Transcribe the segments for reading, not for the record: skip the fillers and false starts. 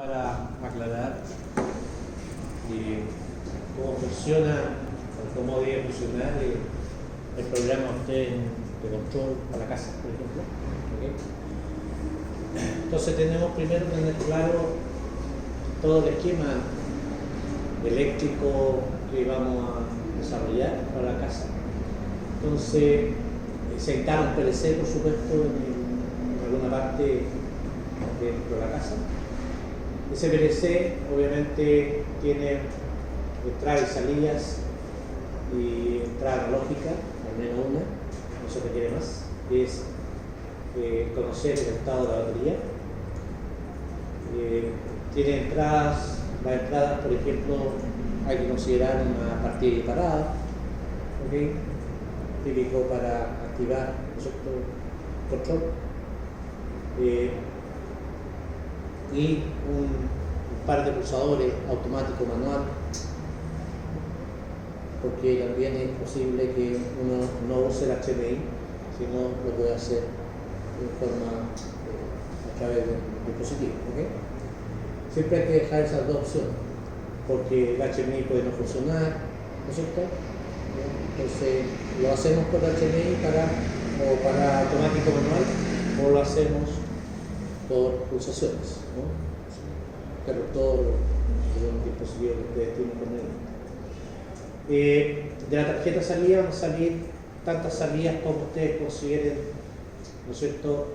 para aclarar cómo funciona o cómo debe funcionar el programa de control para la casa, por ejemplo. ¿Okay? Entonces tenemos primero que tener claro todo el esquema eléctrico que vamos a desarrollar para la casa. Entonces se instala un PLC, por supuesto, en alguna parte dentro de la casa. Ese PLC obviamente tiene entradas y salidas y entrada analógica, al menos una, no se requiere más, que es conocer el estado de la batería. Tiene entradas, las entradas, por ejemplo, hay que considerar una partida de parada, ¿okay? Típico para activar el control. Y un par de pulsadores automático manual, porque también es posible que uno no use el HMI, sino lo puede hacer de forma a través del dispositivo. ¿Okay? Siempre hay que dejar esas dos opciones, porque el HMI puede no funcionar, ¿no es cierto? Entonces lo hacemos por HMI para automático manual, o lo hacemos por pulsaciones, ¿no? Interruptor o un dispositivo que ustedes tienen conveniente. De la tarjeta salida van a salir tantas salidas como ustedes consideren, ¿no es cierto?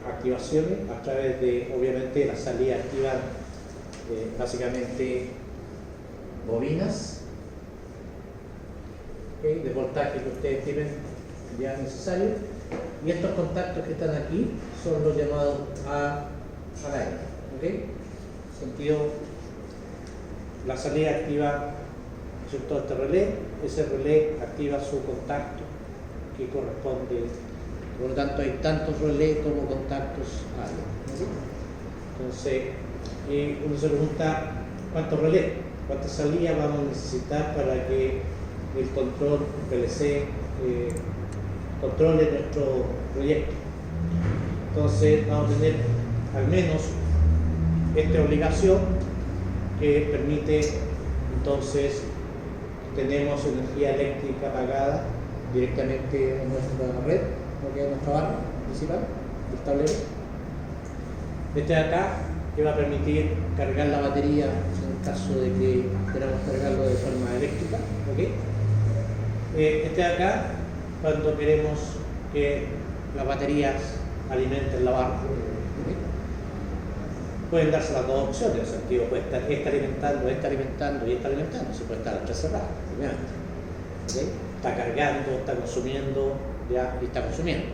Activaciones a través de, obviamente, la salida activa básicamente bobinas, ¿okay? De voltaje que ustedes tienen ya necesario, y estos contactos que están aquí son los llamados al aire. ¿Okay? Sentido, la salida activa, ¿no es cierto?, este relé, ese relé activa su contacto que corresponde. Por lo tanto, hay tantos relés como contactos hay. ¿Sí? Entonces, uno se pregunta cuántos relés, cuántas salidas vamos a necesitar para que el control PLC controle nuestro proyecto. Entonces, vamos a tener al menos esta obligación que permite, entonces, tenemos energía eléctrica pagada directamente en nuestra red, porque es nuestra barra principal, el tablero. Este de acá, que va a permitir cargar la batería en el caso de que queramos cargarlo de forma eléctrica. ¿Okay? Este de acá, cuando queremos que las baterías alimenten la barra. ¿Okay? Pueden darse las dos opciones, en el sentido puede estar alimentando, se puede estar cerrada, obviamente. ¿Okay? Está cargando, está consumiendo, ya, y está consumiendo.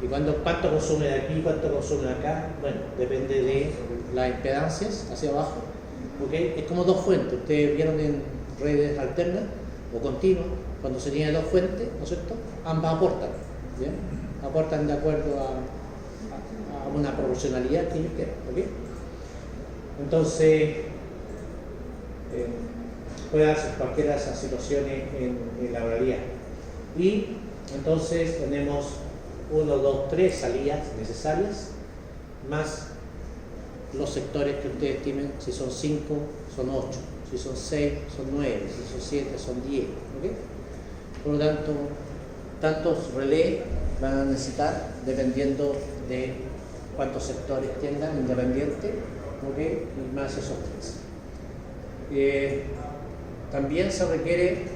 ¿Y cuánto consume de aquí, cuánto consume de acá? Bueno, depende de las impedancias hacia abajo. ¿Okay? Es como dos fuentes. Ustedes vieron en redes alternas o continuas, cuando se tiene dos fuentes, ¿no es cierto? Ambas aportan, ¿bien? Aportan de acuerdo a una proporcionalidad que ellos quieran. ¿Okay? Entonces, puede darse cualquiera de esas situaciones en la realidad. Y entonces tenemos 1, 2, 3 salidas necesarias, más los sectores que ustedes estimen. Si son 5, son 8, si son 6, son 9, si son 7, son 10. ¿Okay? Por lo tanto, tantos relés van a necesitar dependiendo de cuántos sectores tengan independientes, ¿okay? Y más esos 3. También se requiere,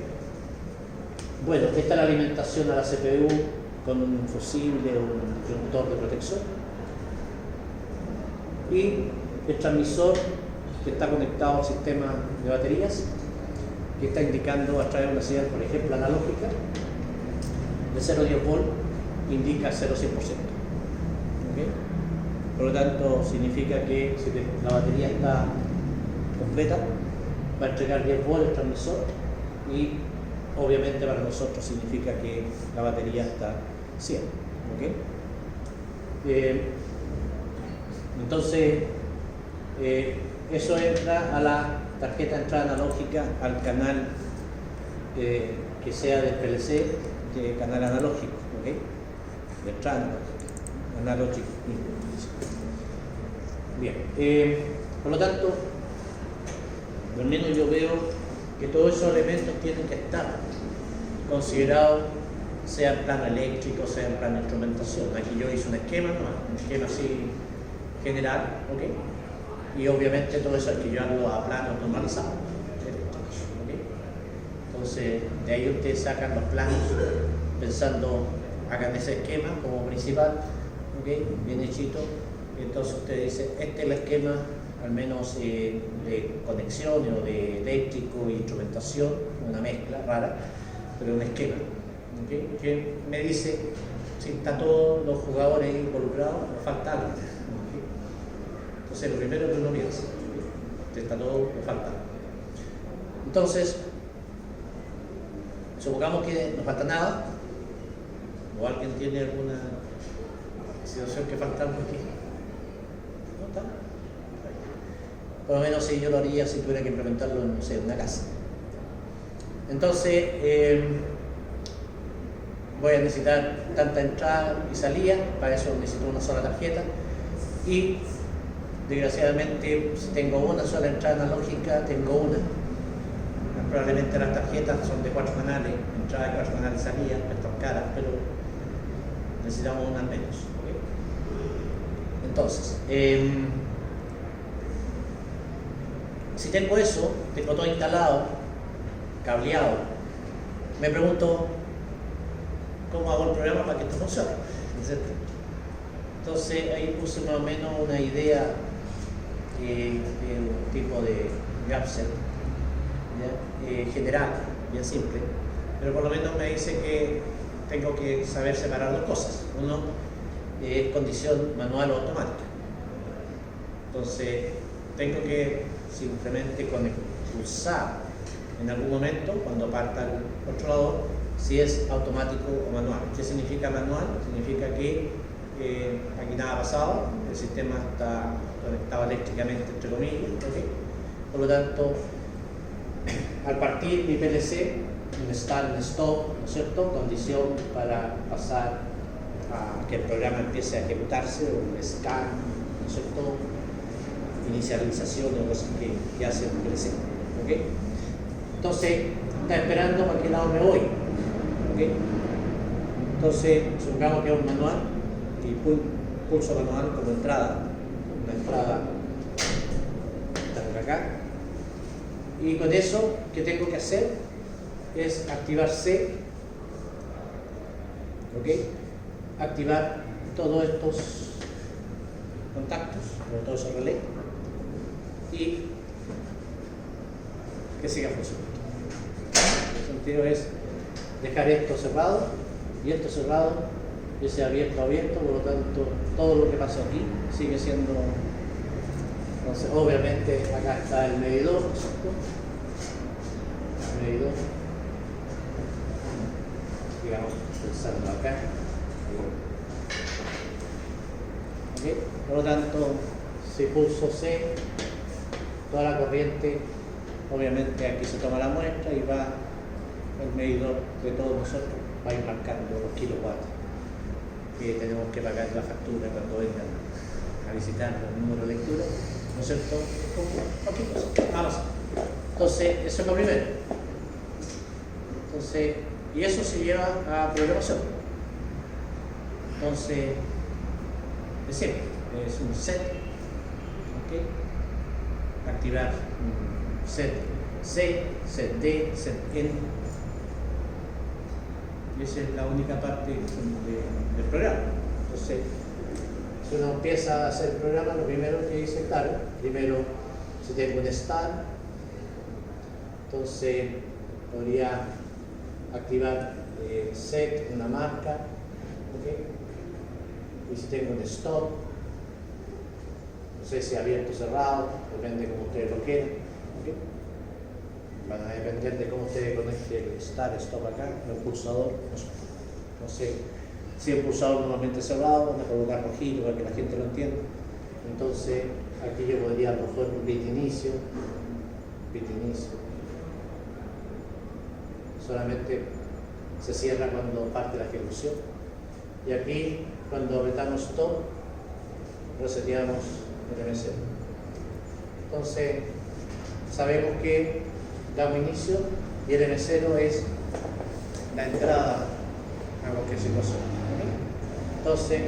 bueno, esta es la alimentación a la CPU con un fusible o un disjuntor de protección, y el transmisor que está conectado al sistema de baterías, que está indicando a través de una señal, por ejemplo, analógica de 0 a 10 volt, indica 0 a 100%. ¿Okay? Por lo tanto, significa que si la batería está completa, va a entregar 10 volts el transmisor, y obviamente para nosotros significa que la batería está 100. ¿Okay? Entonces, eso entra a la tarjeta de entrada analógica, al canal que sea del PLC, de canal analógico. ¿Okay? De entrada analógica. Bien, por lo tanto, al menos yo veo que todos esos elementos tienen que estar considerados, sea en plano eléctrico, sea en plano de instrumentación. Aquí yo hice un esquema, ¿no? Un esquema así general, ¿ok? Y obviamente todo eso hay que llevarlo a planos normalizados, ¿ok? Entonces, de ahí ustedes sacan los planos pensando, hagan ese esquema como principal, ¿ok? Bien hechito. Entonces usted dice, este es el esquema, al menos de conexiones o de eléctrico e instrumentación, una mezcla rara, pero un esquema, ¿okay? Que me dice si están todos los jugadores involucrados o falta algo, ¿okay? Entonces lo primero que uno piensa, si está todo o falta algo. Entonces, supongamos que no falta nada, o alguien tiene alguna situación que falta algo aquí. ¿No está? Por lo menos si yo lo haría si tuviera que implementarlo en, no sé, una casa. Entonces, voy a necesitar tanta entrada y salida, para eso necesito una sola tarjeta. Y desgraciadamente, si tengo una sola entrada analógica, tengo una. Probablemente las tarjetas son de 4 canales, entrada de 4 canales, salida, están caras, pero necesitamos una al menos. ¿Okay? Entonces, si tengo eso, tengo todo instalado, cableado, me pregunto cómo hago el programa para que esto funcione, ¿cierto? Entonces ahí puse más o menos una idea de un tipo de gapset general, bien simple, pero por lo menos me dice que tengo que saber separar dos cosas. Uno es condición manual o automática. Entonces tengo que simplemente pulsar en algún momento cuando parta el controlador si es automático o manual. ¿Qué significa manual? Significa que aquí nada ha pasado, el sistema está conectado eléctricamente, entre comillas, ¿okay? Por lo tanto, al partir mi PLC, un start, un stop, ¿no es cierto? Condición para pasar a que el programa empiece a ejecutarse, o un scan, ¿no es cierto? Inicialización o cosas que hace el PLC, ¿ok? Entonces, está esperando para qué lado me voy, ¿ok? Entonces, supongamos que es un manual y pulso manual como entrada, una entrada acá. Y con eso, ¿qué tengo que hacer? Es activar C, ¿ok? Activar todos estos contactos, todo ese relé, y que siga funcionando. El sentido es dejar esto cerrado y esto cerrado, y ese abierto, por lo tanto, todo lo que pasó aquí sigue siendo. Entonces, obviamente, acá está el medidor, ¿no es cierto? El medidor, digamos, pensando acá. ¿Okay? Por lo tanto, si pulso C, toda la corriente, obviamente aquí se toma la muestra y va el medidor de todos nosotros, va a ir marcando los kilowatts que tenemos que pagar la factura cuando vengan a visitar el número de lectura, ¿no es cierto? Cualquier cosa, nada más. Entonces, eso es lo primero. Entonces, y eso se lleva a programación. Entonces, es simple, es un set, ¿ok? Activar un set C, set D, set N. Y esa es la única parte del programa. Entonces, si uno empieza a hacer el programa, lo primero que dice, claro, primero si tengo un start, entonces podría activar set, una marca, ¿okay? Y si tengo un stop, no sé si abierto o cerrado, depende como ustedes lo quieran, ¿okay? Van a depender de cómo ustedes conecten el start, stop acá, el pulsador, no sé. Si el pulsador normalmente cerrado, van a colocar rojito para que la gente lo entienda. Entonces, aquí yo podría a lo mejor bit inicio. Solamente se cierra cuando parte la ejecución. Y aquí, cuando apretamos stop, reseteamos el M0. Entonces, sabemos que damos inicio y el M0 es la entrada a cualquier situación. ¿Okay? Entonces,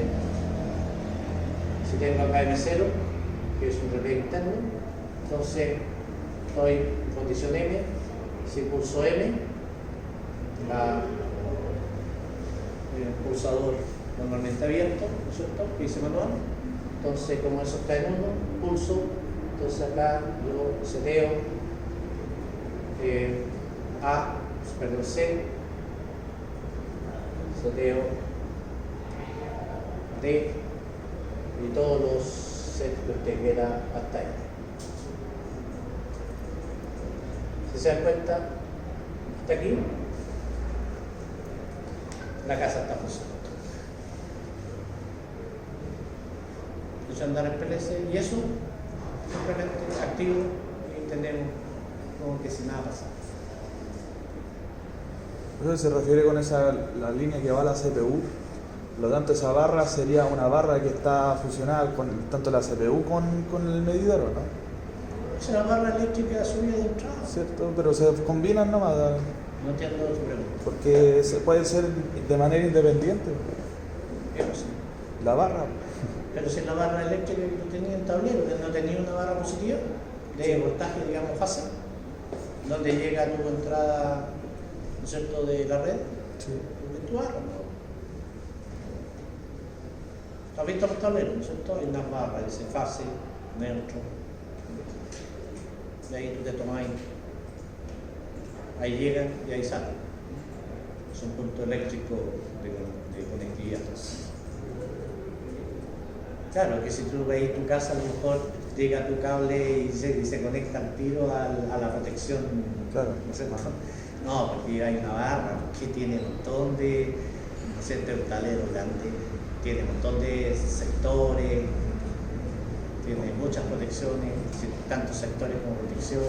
si tengo acá M0, que es un relé interno, entonces estoy en condición M, si pulso M, el pulsador normalmente abierto, ¿no es cierto? Que dice manual. Entonces, como eso está en 1, pulso, entonces acá yo seteo C, seteo D y todos los sets que usted quiera hasta ahí. Si se dan cuenta, hasta aquí, la casa está funcionando. Echar a andar el PLC y eso simplemente activo y tenemos como que si nada pasa. Eso se refiere con la línea que va a la CPU. Por lo tanto, esa barra sería una barra que está fusionada con tanto la CPU con el medidor, ¿o no? Es una barra eléctrica subida de entrada. Cierto, pero se combinan nomás. No entiendo tu pregunta. Porque puede ser de manera independiente. ¿Qué pasa? La barra. Pero si la barra eléctrica que tú tenías en tablero, que no tenía una barra positiva de voltaje, digamos, fase, donde llega tu entrada, ¿no es cierto?, de la red, Sí. es tu barra, ¿no? ¿Has visto los tableros, no es cierto? Hay unas barras, dice fase, neutro. Y ahí tú te tomas ahí llegan y ahí salen. Es un punto eléctrico de conectividad. Claro, que si tú veis tu casa, a lo mejor llega tu cable y se conecta al tiro a la protección. Claro. No sé, no, porque hay una barra que tiene un montón de, no sé, un tablero grande, tiene un montón de sectores, tiene muchas protecciones, tantos sectores como protección.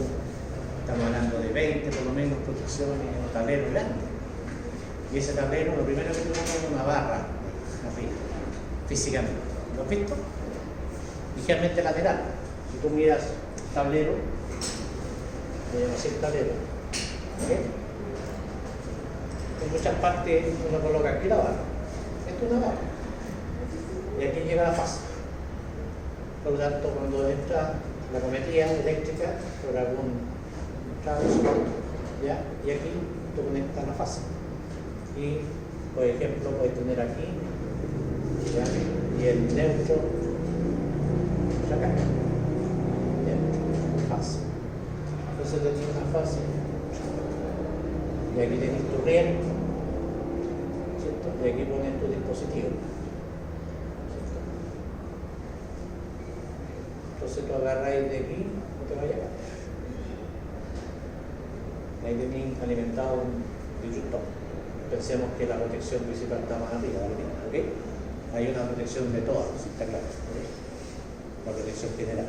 Estamos hablando de 20 por lo menos protecciones, un tablero grande. Y ese tablero, lo primero que tenemos es una barra arriba, físicamente. ¿Lo has visto? Ligeramente lateral. Si tú miras el tablero, se llama así el tablero. ¿Okay? En muchas partes uno coloca aquí la barra. Esto es una barra. Y aquí llega la fase. Por lo tanto, cuando entra la cometría eléctrica por algún ¿ya? Y aquí tú conectas la fase. Y, por ejemplo, puedes tener aquí, ¿ya? Y el neutro acá. Neutro, fase. Entonces tenés una fase. Y aquí tenés tu riel, ¿cierto? Y aquí pones tu dispositivo. ¿Cierto? Entonces tú agarráis de aquí, no te vayas acá. Ahí tenéis alimentado un disjuntor. Pensemos que la protección principal está más arriba, ¿ok? Hay una protección de todas, si está claro. ¿Okay? La protección general.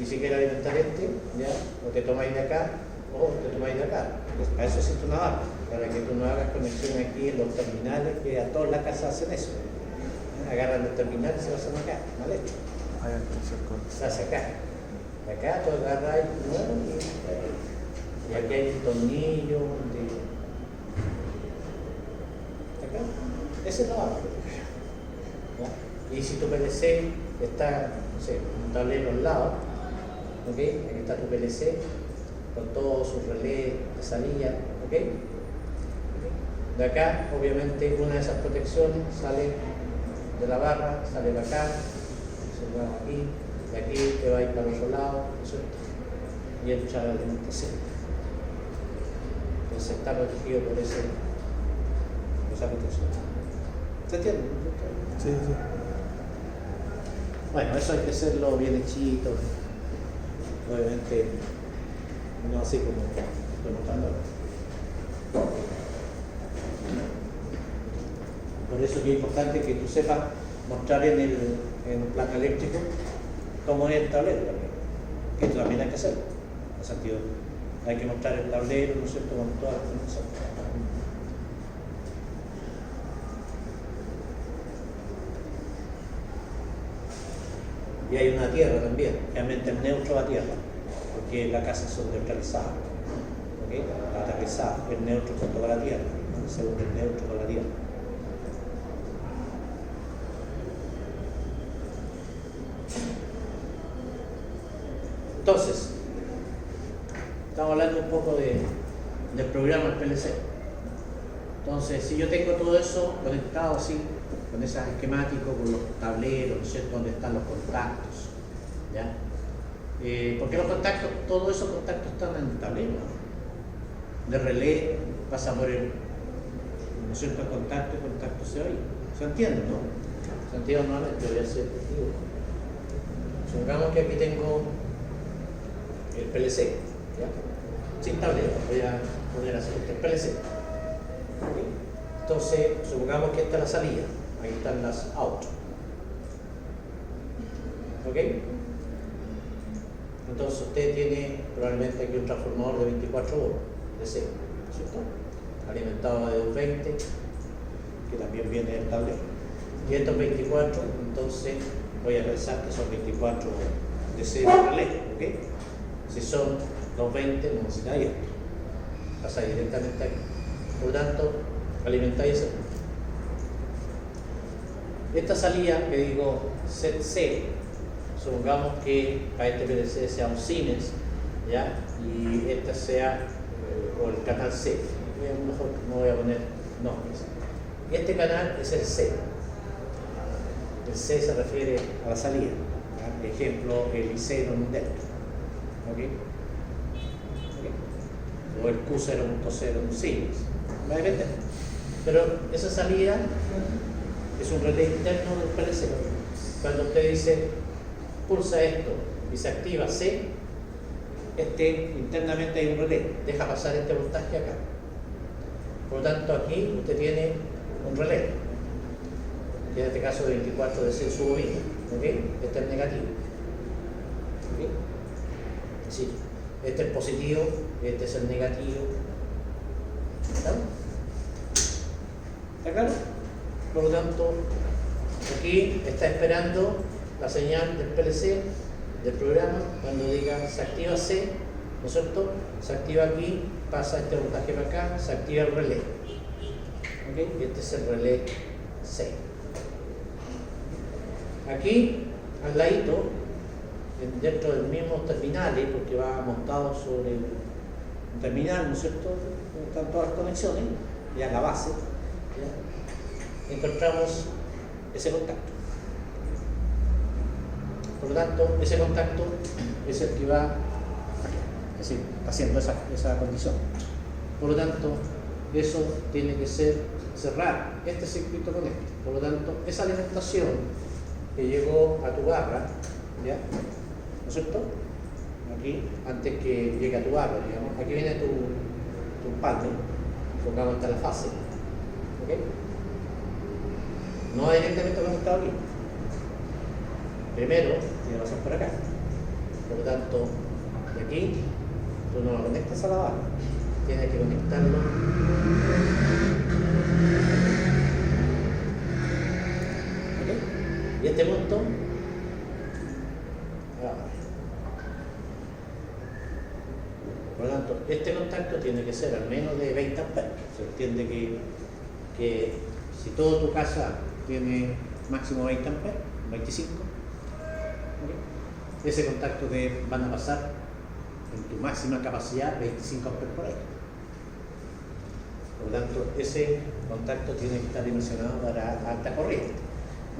Y si quieres alimentar ¿ya? O te tomáis de acá, o te tomáis de acá. Pues para eso existe una barra, para que tú no hagas conexión aquí en los terminales, que a todas las casas hacen eso. Agarran los terminales y se pasan acá, ¿vale? Se hace acá. Acá tú agarras y aquí hay un tornillo acá. Ese es la barra. Y si tu PLC está, no sé, un tablero al lado, ¿ok? Aquí está tu PLC con todos sus relés de salida, ¿ok? De acá, obviamente, una de esas protecciones sale de la barra, sale de acá, se va aquí, de aquí te va a ir para el otro lado, ¿no es cierto? Y entra la alimentación. Entonces está protegido por esa protección. ¿Se entiende? Sí, sí. Bueno, eso hay que hacerlo bien hechito. Obviamente, no así como estando. Por eso que es importante que tú sepas mostrar en el plano eléctrico cómo es el tablero también. Que esto también hay que hacerlo. En sentido, hay que mostrar el tablero, ¿no es cierto?, con todas las informaciones. Y hay una tierra también, realmente el neutro va a tierra, porque las casas son neutralizadas. ¿Okay? La aterrizada, el neutro cuando va a la tierra, ¿no? Según el neutro va a la tierra. Entonces, estamos hablando un poco del programa del PLC. Entonces, si yo tengo todo eso conectado así, con esos esquemáticos, con los tableros, ¿no es cierto?, donde están los contactos, ¿ya? Porque los contactos, todos esos contactos están en el tablero, ¿no? De relé pasa por el, ¿no es cierto?, el contacto se oye. ¿Se entiende, no? Santiago, nuevamente voy a hacer testigo. Supongamos que aquí tengo el PLC, ¿ya? Sin tablero, voy a poner así, este es PLC. ¿Okay? Entonces, supongamos que esta es la salida, ahí están las out. ¿Ok? Entonces usted tiene probablemente aquí un transformador de 24 volts, DC, ¿cierto? Alimentado de 220, que también viene del tablero. Y estos 24, entonces voy a pensar que son 24 DC de relé, ¿ok? Si son 220, no necesitáis esto. Pasa directamente aquí. Por lo tanto, alimentáis ese punto. Esta salida que digo set C, supongamos que para este PLC sea un Siemens, ¿ya? Y esta sea o el canal C. Mejor no voy a poner nombres. Y este canal es el C. El C se refiere a la salida. ¿Ya? Por ejemplo, el IC en un delta. ¿Ok? O el Q0.0 en un Siemens. ¿Va a depender? Pero esa salida es un relé interno del PLC. Cuando usted dice pulsa esto y se activa C, internamente hay un relé, deja pasar este voltaje acá. Por lo tanto, aquí usted tiene un relé, que en este caso de 24 DC en su bobina, ¿okay? Este es negativo. ¿Okay? Sí. Este es positivo, este es el negativo. ¿Está? ¿Está claro? Por lo tanto, aquí está esperando la señal del PLC, del programa, cuando diga se activa C, ¿no es cierto? Se activa aquí, pasa este voltaje para acá, se activa el relé. ¿Okay? Y este es el relé C. Aquí, al ladito, dentro del mismo terminal, porque va montado sobre un terminal, ¿no es cierto? Están todas las conexiones, ya en la base, ¿ya? Encontramos ese contacto. Por lo tanto, ese contacto es el que va, es decir, haciendo esa condición. Por lo tanto, eso tiene que ser cerrar este circuito con este. Por lo tanto, esa alimentación que llegó a tu barra, ¿ya? ¿No es cierto? Aquí, antes que llegue a tu barra, digamos, aquí viene tu panel, pongamos esta la fase, ¿ok? No va directamente conectado aquí. Primero, tiene que pasar por acá. Por lo tanto, de aquí, tú no lo conectas a la barra, tienes que conectarlo. ¿Ok? Y este punto, a la barra. Por lo tanto, este contacto tiene que ser al menos de 20 amperes. Se entiende que si toda tu casa tiene máximo 20 amperes, 25, ¿okay? Ese contacto te van a pasar en tu máxima capacidad 25 amperes por ahí. Por lo tanto, ese contacto tiene que estar dimensionado para alta corriente.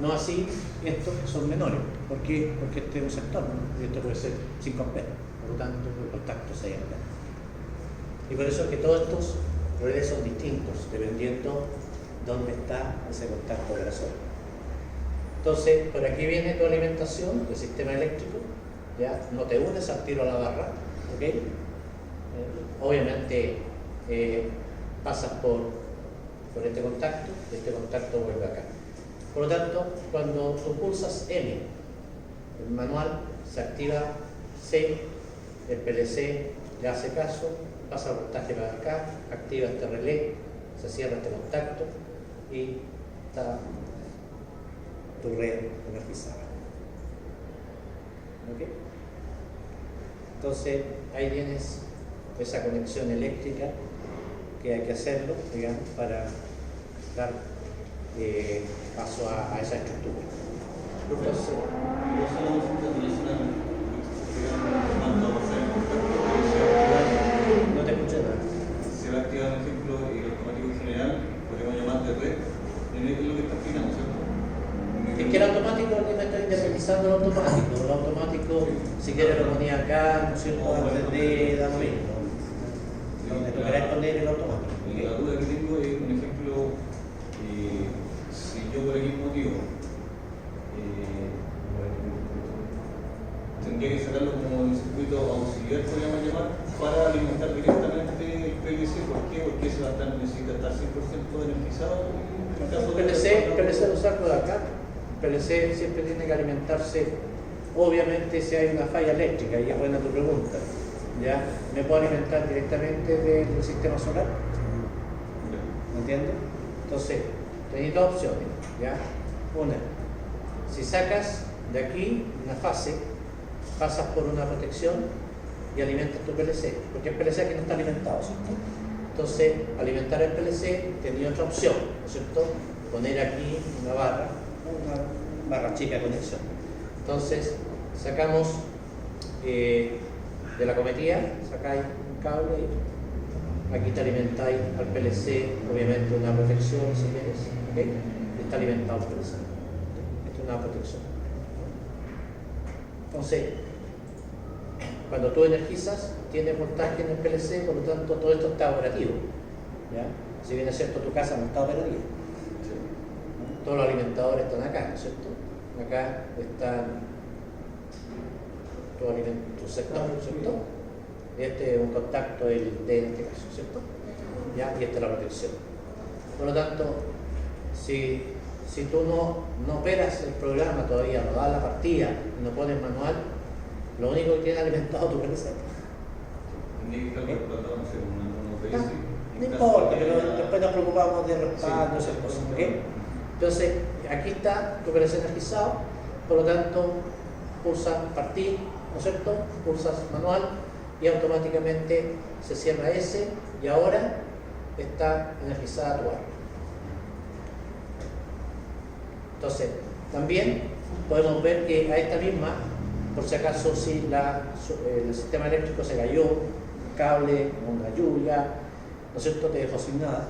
No así estos que son menores. ¿Por qué? Porque este es un sector, ¿no? Y esto puede ser 5 amperes. Por lo tanto, el contacto 6 amperes. Y por eso es que todos estos relés son distintos, dependiendo dónde está ese contacto de la zona. Entonces, por aquí viene tu alimentación del sistema eléctrico, ¿ya? No te unes al tiro a la barra, ¿ok? Obviamente pasas por este contacto vuelve acá. Por lo tanto, cuando tú pulsas M, el manual se activa C, el PLC le hace caso, pasa el voltaje para acá, activa este relé, se cierra este contacto y está tu red energizada. ¿ok? Entonces ahí tienes esa conexión eléctrica que hay que hacerlo, digamos, para dar paso a esa estructura. Entonces, no te escuché nada. Se va a activar, por ejemplo, el automático en general, podríamos llamar de red, es lo que está explicando, ¿cierto? Es que el automático, aquí me estoy independizando el automático. El automático, si quieres, lo ponía acá, ¿no es cierto? Antes de dar lo mismo. Donde tú querés poner el automático. Y la duda que tengo es, un ejemplo, si yo por X motivo tendría que sacarlo como un circuito auxiliar, podríamos llamar, para alimentar directamente el PLC. ¿Por qué? Porque ese necesita estar 100% energizado. PLC lo saco de acá. PLC siempre tiene que alimentarse, obviamente si hay una falla eléctrica, y es buena tu pregunta, ¿ya? ¿Me puedo alimentar directamente del sistema solar? ¿Me entiendes? Entonces, tenéis dos opciones, ¿ya? Una, si sacas de aquí una fase, pasas por una protección y alimentas tu PLC, porque el PLC aquí no está alimentado, ¿cierto? Entonces, alimentar el PLC tenía otra opción, ¿no es cierto? Poner aquí una barra chica de conexión. Entonces, sacamos de la cometía, sacáis un cable y aquí te alimentáis al PLC, obviamente una protección si quieres, ¿ok? Está alimentado el PLC. Esto es una protección. Entonces, cuando tú energizas, tiene voltaje en el PLC, por lo tanto todo esto está operativo, ¿ya? Si bien es cierto, tu casa no está operativa. Todos los alimentadores están acá, ¿no es cierto? Acá están tu sector, ¿cierto? Este es un contacto del D en este caso, ¿cierto? ¿Ya? Y esta es la protección. Por lo tanto, si tú no operas el programa todavía, no das la partida, no pones manual, lo único que tiene alimentado tu PLC. No importa, pero después nos preocupamos de respaldo y esas cosas, ¿ok? Entonces, aquí está tu PLC energizado, por lo tanto, pulsas partir, ¿no es cierto? Pulsas manual y automáticamente se cierra ese y ahora está energizada tu área. Entonces, también podemos ver que a esta misma, por si acaso si el sistema eléctrico se cayó, un cable, una lluvia, ¿no es cierto?, te dejó sin nada.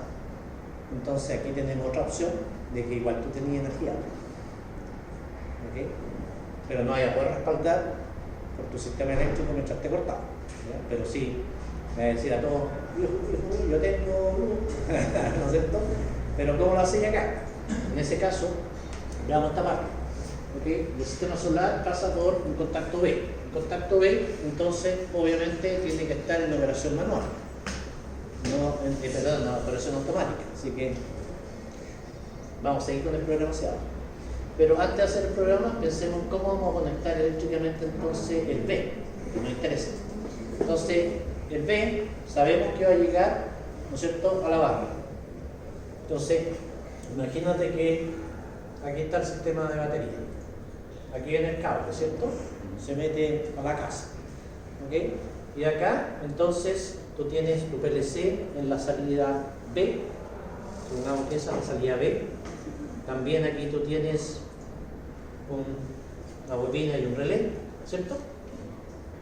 Entonces aquí tenemos otra opción de que igual tú tenías energía, ¿ok? Pero no vaya a poder respaldar por tu sistema eléctrico mientras esté cortado, ¿ya? Pero sí, me va a decir a todos, yo tengo ¿no es cierto? Pero ¿cómo lo hacéis acá? En ese caso, veamos esta parte, ¿ok? El sistema solar pasa por un contacto B. El contacto B, entonces, obviamente, tiene que estar en operación manual, en operación automática. Así que vamos a seguir con el programa hacia abajo. Pero antes de hacer el programa, pensemos cómo vamos a conectar eléctricamente entonces el B, que nos interesa. Entonces, el B sabemos que va a llegar, ¿no es cierto?, a la barra. Entonces, imagínate que aquí está el sistema de batería. Aquí viene el cable, ¿cierto? Se mete a la casa, ¿ok? Y acá, entonces, tú tienes tu PLC en la salida B, supongamos que esa es la salida B. También aquí tú tienes una bobina y un relé, ¿cierto?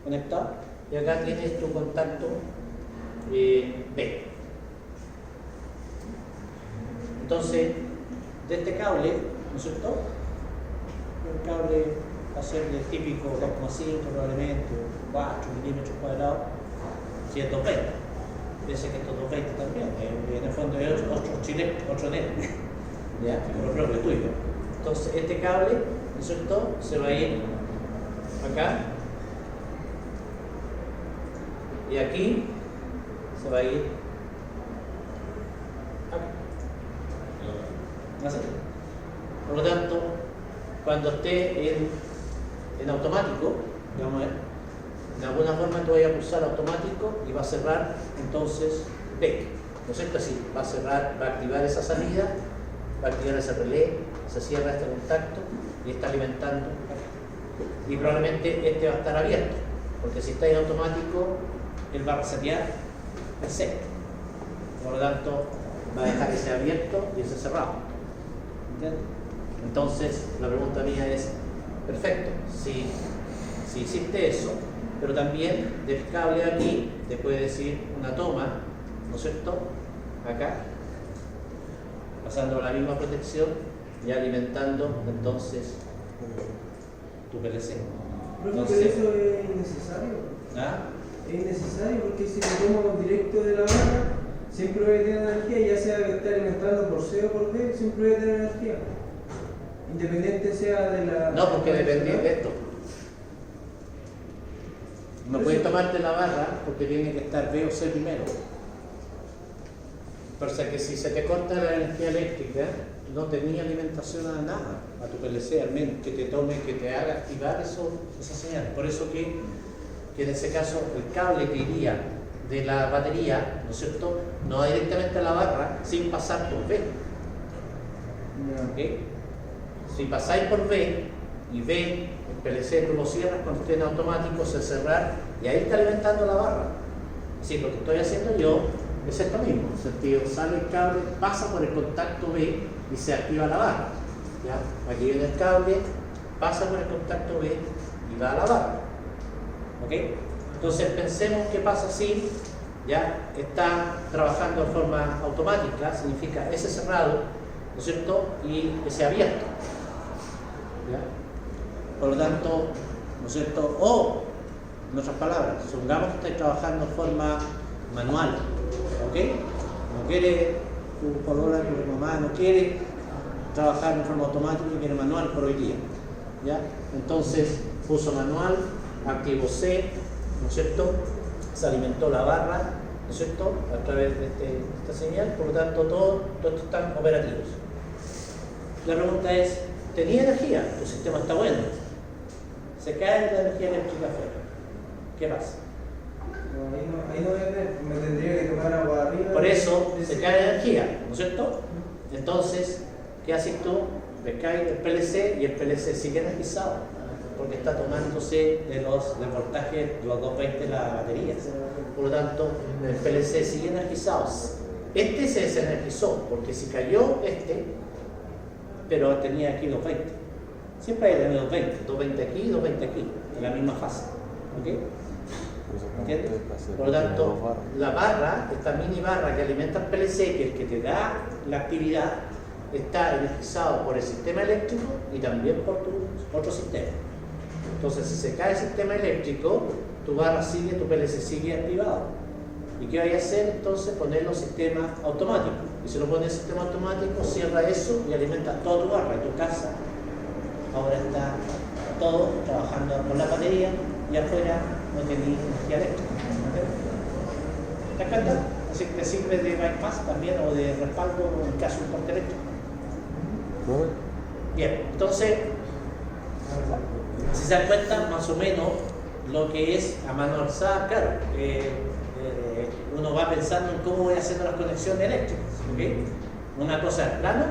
Conectado. Y acá tienes tu contacto B. Entonces, de este cable, ¿no es cierto? El cable va a ser del típico 2,5 probablemente, 4 milímetros cuadrados, 120. Piensa que estos 220 también, en el fondo es otro net, ¿ya? Lo propio tuyo. Entonces, este cable, ¿no es cierto?, se va a ir acá y aquí se va a ir acá. ¿Así? Por lo tanto, cuando esté en automático, vamos a ver, de alguna forma tú vas a pulsar automático y va a cerrar entonces B. ¿No es cierto? Así, va a cerrar, va a activar esa salida, va a activar ese relé, se cierra este contacto y está alimentando acá. y probablemente este va a estar abierto, porque si está en automático, él va a resetear el set. Por lo tanto, va a dejar ese abierto y ese cerrado. ¿Entiendes? Entonces, la pregunta mía es, perfecto, si existe eso, pero también del cable aquí te puede decir una toma, ¿no es cierto? Acá, pasando la misma protección y alimentando entonces tu PLC. Pero eso es innecesario. ¿Ah? Es innecesario porque si lo tomo directo de la barra, siempre voy a tener energía, ya sea que esté alimentando por C o por D, siempre voy a tener energía. Independiente sea de la... No, porque depende de esto. No puedes tomarte la barra porque tiene que estar B o C primero. Por eso que si se te corta la energía eléctrica, no tenía alimentación a nada, a tu PLC, al menos que te tome, que te haga activar esa señal. Por eso que en ese caso el cable que iría de la batería, ¿no es cierto?, no va directamente a la barra sin pasar por B. ¿Okay? Si pasáis por B y B, el PLC tú lo cierras cuando esté en automático, se cerrar y ahí está alimentando la barra. Así lo que estoy haciendo yo es esto mismo, en el sentido, sale el cable, pasa por el contacto B y se activa la barra. ¿Ya? Aquí viene el cable, pasa por el contacto B y va a la barra. ¿Ok? Entonces pensemos qué pasa si ya está trabajando de forma automática, significa ese cerrado, ¿no es cierto? Y ese abierto. ¿Ya? Por lo tanto, ¿no es cierto? O, en otras palabras, supongamos que estáis trabajando de forma manual, ¿ok? No quiere tu polola, tu mamá, no quiere trabajar de forma automática, quiere manual por hoy día. ¿Ya? Entonces, puso manual, activó C, ¿no es cierto? Se alimentó la barra, ¿no es cierto? A través de esta señal, por lo tanto, todos están operativos. La pregunta es, ¿tenía energía? Tu sistema está bueno. Se cae la energía eléctrica afuera. ¿Qué pasa? Ahí no voy a tener, me tendría que tomar agua arriba. Por eso se cae la energía, ¿no es cierto? Entonces, ¿qué haces tú? Le cae el PLC y el PLC sigue energizado, porque está tomándose del voltaje de los 220 de la batería. Por lo tanto, el PLC sigue energizado. Este se desenergizó, porque si cayó pero tenía aquí 220. Siempre hay que tener 220, 220 aquí y 220 aquí, en la misma fase. ¿Ok? ¿Entiendes? Por lo tanto, la barra, esta mini barra que alimenta el PLC, que es el que te da la actividad, está energizado por el sistema eléctrico y también por tu otro sistema. Entonces, si se cae el sistema eléctrico, tu barra sigue, tu PLC sigue activado. ¿Y qué hay que hacer? Entonces, ponerlo en sistema automático. Y si lo pones en sistema automático, cierra eso y alimenta toda tu barra. Y tu casa ahora está todo trabajando con la batería y afuera no tenéis energía eléctrica. ¿Te encanta? Así que te sirve de bypass también o de respaldo en caso de un corte eléctrico. Bien, entonces, si se dan cuenta, más o menos lo que es a mano alzada, claro, uno va pensando en cómo voy haciendo las conexiones eléctricas. ¿Okay? Una cosa es plano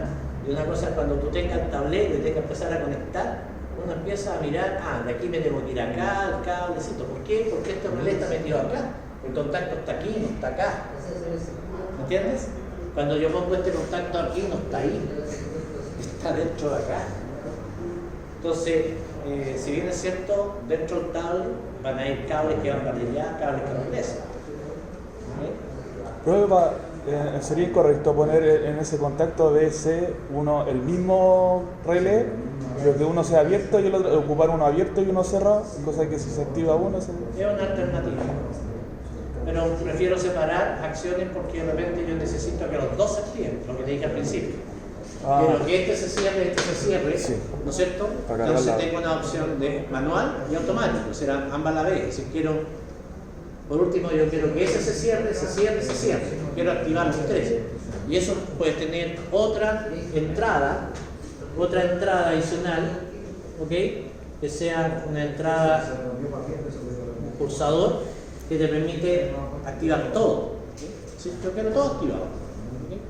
y una cosa es cuando tú tengas el tablero y tengas que empezar a conectar, uno empieza a mirar, de aquí me tengo que ir acá, el cablecito. ¿Por qué? Porque este relé está metido acá. El contacto está aquí, no está acá. ¿Me entiendes? Cuando yo pongo este contacto aquí, no está ahí. Está dentro de acá. Entonces, si bien es cierto, dentro del tablet van a ir cables que van para allá, cables que van de eso. Prueba, ¿sería incorrecto poner en ese contacto DC el mismo relé, pero que uno sea abierto y el otro, ocupar uno abierto y uno cerrado? Cosa que si se activa uno se... Es una alternativa. Pero prefiero separar acciones porque de repente yo necesito que los dos se activen, lo que te dije al principio. Quiero que este se cierre, sí, ¿no es cierto? Entonces tengo una opción de manual y automático, serán ambas a la vez. Si quiero, por último, yo quiero que ese se cierre. Quiero activar los tres. Y eso puede tener otra entrada adicional, ¿ok? Que sea una entrada, un pulsador que te permite activar todo. ¿Sí? Yo quiero todo activado. ¿Okay?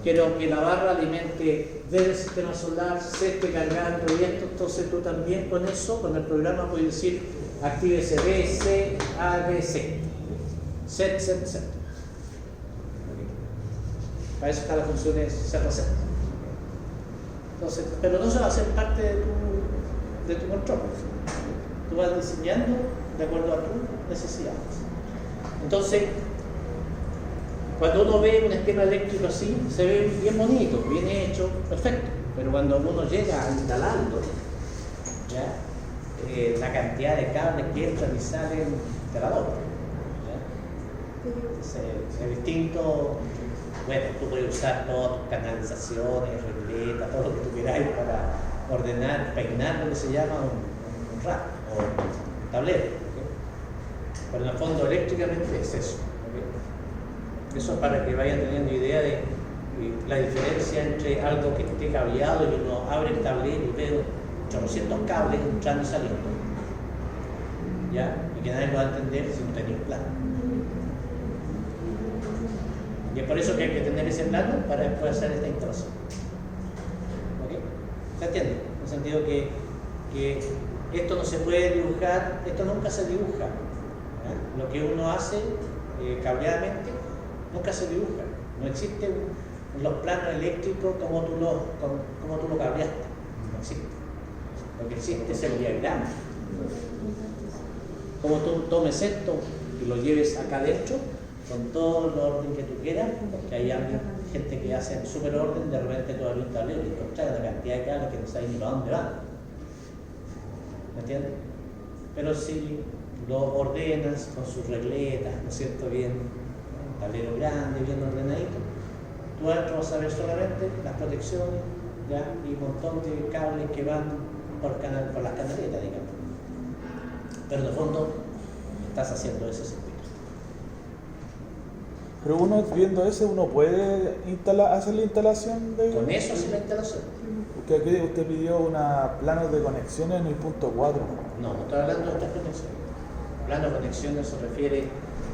quiero que la barra alimente del sistema solar, se esté cargando y esto, entonces tú también con eso, con el programa puedes decir actívese B, C, A, B, C. Set. Para eso está la función de set. Entonces, pero no se va a hacer parte de tu control. Tú vas diseñando de acuerdo a tus necesidades. Entonces, cuando uno ve un esquema eléctrico así, se ve bien bonito, bien hecho, perfecto. Pero cuando uno llega a instalarlo, ¿ya? La cantidad de cables que entran y salen te la dobla. Es distinto. Bueno, tú puedes usar todas tus canalizaciones, regletas, todo lo que tú queráis para ordenar, peinar lo que se llama un rack o un tablero. ¿Okay? Pero en el fondo eléctricamente es eso. ¿Okay? Eso es para que vayan teniendo idea de la diferencia entre algo que esté cableado y uno abre el tablero y ve 800 cables entrando y saliendo. ¿Ya? Y que nadie lo va a entender si no tenéis plan. Y es por eso que hay que tener ese plano para después hacer esta instalación. ¿Ok? ¿Se entiende? En el sentido que esto no se puede dibujar, esto nunca se dibuja. ¿Ya? Lo que uno hace cableadamente nunca se dibuja. No existe los planos eléctricos como tú lo cableaste. No existe. Lo que existe es el diagrama. Como tú tomes esto y lo lleves acá adentro, con todo el orden que tú quieras, porque hay gente que hace en super orden, de repente tú abres un tablero y encuentras la cantidad de cables que no sabes ni para dónde van. ¿Me entiendes? Pero si lo ordenas con sus regletas, ¿no es cierto? Bien, un tablero grande, bien ordenadito, tú adentro vas a ver solamente las protecciones, ¿ya? Y un montón de cables que van por las canaletas, digamos. Pero de fondo estás haciendo ese circuito. Pero uno viendo ese, uno puede hacer la instalación de... Con eso es la instalación. Porque aquí usted pidió una planos de conexiones en el punto 4. No estoy hablando de estas conexiones. Plano de conexiones se refiere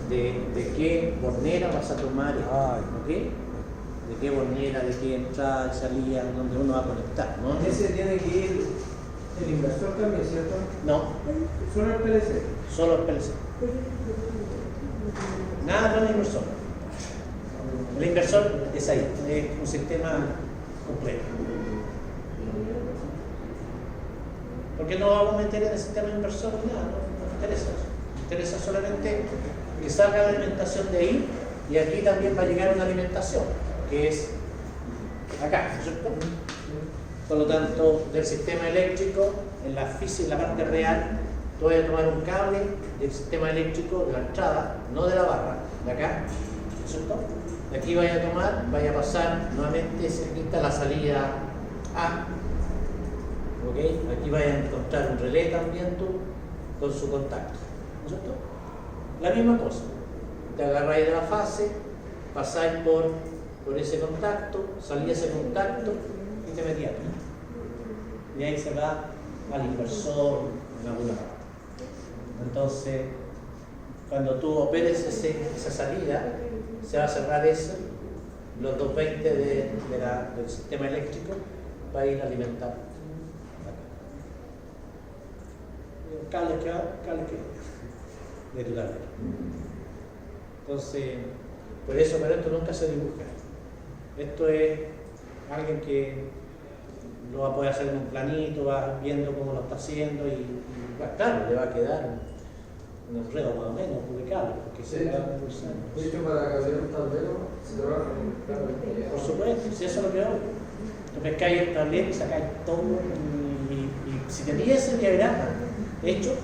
de qué bornera vas a tomar, ¿ok? De qué bornera, de qué entrada y salida, donde uno va a conectar, ¿no? Ese tiene que ir el inversor también, ¿cierto? No, Solo el PLC. solo el PLC. Nada con el inversor. El inversor es ahí, es un sistema completo. Porque no vamos a meter en el sistema inversor nada, no nos interesa eso. Nos interesa solamente que salga la alimentación de ahí y aquí también va a llegar una alimentación, que es acá, ¿no es cierto? Por lo tanto, del sistema eléctrico, en la física, en la parte real, tú vas a tomar un cable del sistema eléctrico, de la entrada, no de la barra, de acá, ¿no es cierto? De aquí vaya a tomar, vaya a pasar nuevamente, aquí está la salida A. ¿Ok? Aquí vaya a encontrar un relé también tú, con su contacto, ¿no es cierto? La misma cosa, te agarráis de la fase, pasáis por ese contacto, salí ese contacto y te metí aquí. Y ahí se va al inversor en alguna parte. Entonces, cuando tú operes esa salida, se va a cerrar los 220 del sistema eléctrico va a ir a alimentar. Cable que va, cable que va, de tu tablero. Entonces, por eso, pero esto nunca se dibuja. Esto es alguien que lo va a poder hacer en un planito, va viendo cómo lo está haciendo y claro, le va a quedar un enredo más o menos publicable, porque Sí. se va a impulsar. De hecho, para cambiar un tablero se trabaja en el cable. Por supuesto, si eso es lo que hago. Tú pescáis el tablero y sacáis todo y si tenías ese diagrama hecho,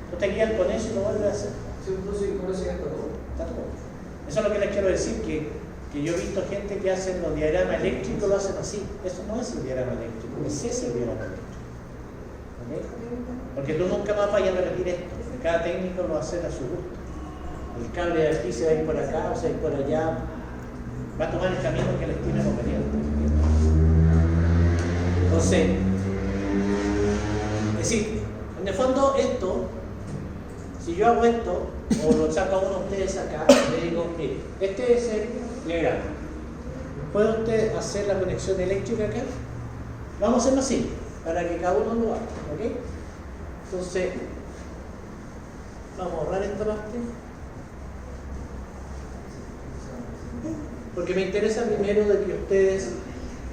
tú te guías con eso y lo vuelves a hacer. Sí, entonces con eso ya está todo. Está todo. Eso es lo que les quiero decir, que yo he visto gente que hacen los diagramas eléctricos, lo hacen así. Eso no es el diagrama eléctrico, es ese el diagrama eléctrico. ¿Okay? Porque tú nunca más vayas a repetir esto. Cada técnico lo va a hacer a su gusto. El cable de aquí se va a ir por acá o se va a ir por allá. Va a tomar el camino que le estime conveniente. Entonces, es decir, en el fondo esto, si yo hago esto, o lo saco a uno de ustedes acá, le digo, mire, este es el diagrama. ¿Puede usted hacer la conexión eléctrica acá? Vamos a hacerlo así, para que cada uno lo haga, ¿ok? Entonces, vamos a ahorrar esta parte. Porque me interesa primero de que ustedes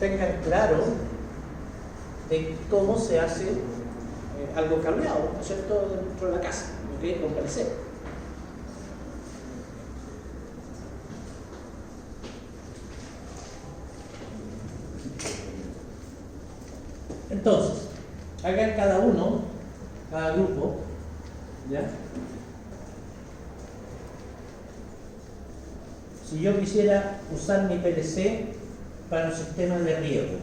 tengan claro de cómo se hace algo cableado, ¿no es cierto?, dentro de la casa, ¿ok? Con parecer. Entonces, hagan cada uno, cada grupo, ¿ya? Si yo quisiera usar mi PLC para un sistema de riego,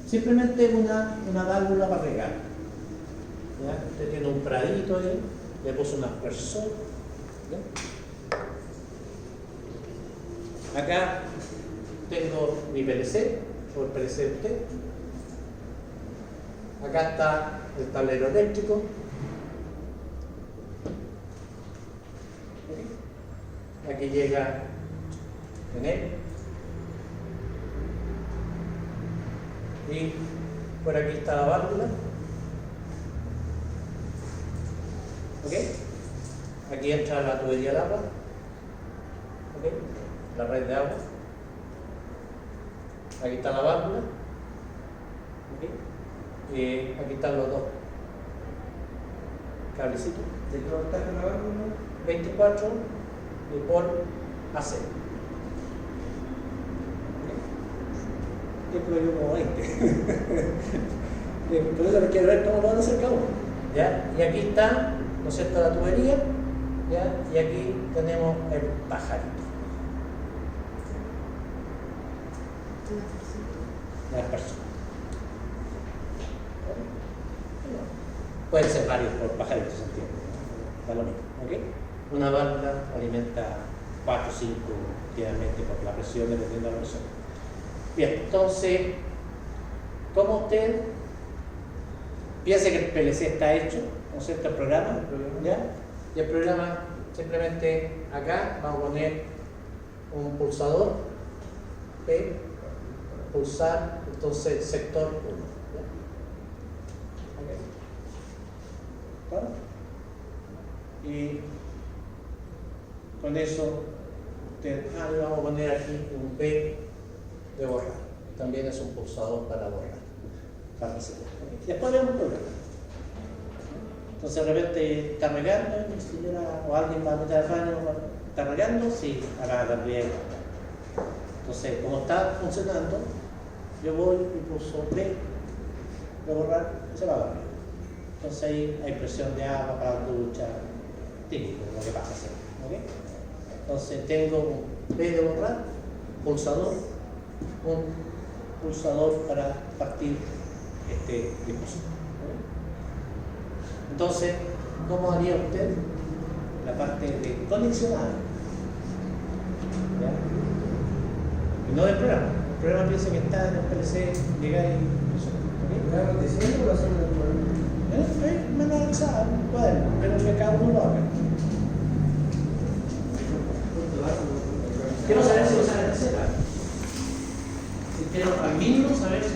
simplemente una válvula para regar. ¿Ya? Usted tiene un pradito ahí, le puso un aspersor. ¿Ya? Acá tengo mi PLC, o el PLC de usted. Acá está el tablero eléctrico. Aquí llega en él. Y por aquí está la válvula. ¿Ok? Aquí entra la tubería de agua. ¿Ok? La red de agua. Aquí está la válvula. ¿Ok? Y aquí están los dos cablecitos. ¿De qué voltaje la válvula? 24 por AC. Yo creo que como 20. Por eso les quiero ver cómo lo van a hacer cada uno. ¿Ya? Y aquí está, ¿no es cierto?, la tubería. ¿Ya? Y aquí tenemos el pajarito. Las personas. Pueden ser varios por pajaritos, se entiende. Da lo mismo, ¿ok? Una válvula alimenta 4 o 5 generalmente por la presión, dependiendo de la presión. Bien, entonces, como usted piensa que el PLC está hecho, ¿no es cierto?, el programa, ¿ya? Y el programa, simplemente acá vamos a poner un pulsador, P, pulsar, entonces sector 1. ¿Claro? Y con eso le vamos a poner aquí un B de borrar. También es un pulsador para borrar. Para hacerlo. Después vemos un problema. Entonces de repente está regando, mi señora o alguien va a meter el baño, está regando, sí, acá también. Entonces, como está funcionando, yo voy y pulso B de borrar, se va a borrar. Entonces ahí hay presión de agua para la ducha, típico, lo que pasa siempre. ¿Okay? Entonces tengo un B de borrar, pulsador, un pulsador para partir este dispositivo. ¿Okay? Entonces, ¿cómo haría usted la parte de conexionar? ¿Ya? Y no del programa. El programa piensa que está en el PLC, llega y funciona. ¿Lo diciendo o lo hacemos en el programa? Me lo analizaba en un cuaderno, pero que cada uno lo haga. Quiero saber si lo saben hacer. Quiero al mínimo saber si